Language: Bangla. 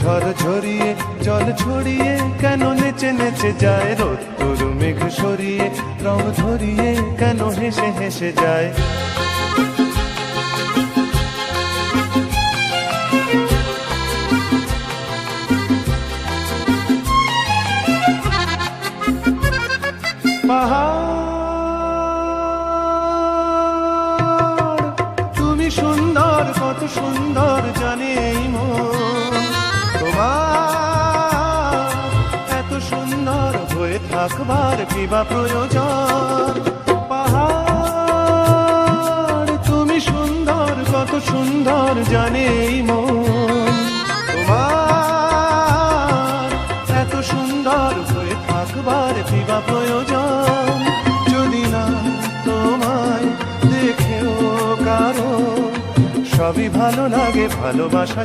ঝড় ঝরিয়ে জল ছড়িয়ে কেন নেচে নেচে যায় রোদ্দুর মেঘ সরিয়ে রং ধরিয়ে কেন হেসে হেসে যায়। পাহাড় তুমি সুন্দর, কত সুন্দর জানে এই মন তোমার, এত সুন্দর হয়ে থাকবার কি বা প্রয়োজন। পাহাড় তুমি সুন্দর, কত সুন্দর জানে এই মন তোমার, এত সুন্দর হয়ে থাকবার কি বা প্রয়োজন। যদি না তোমায় দেখেও কারো সবই ভালো লাগে, ভালোবাসা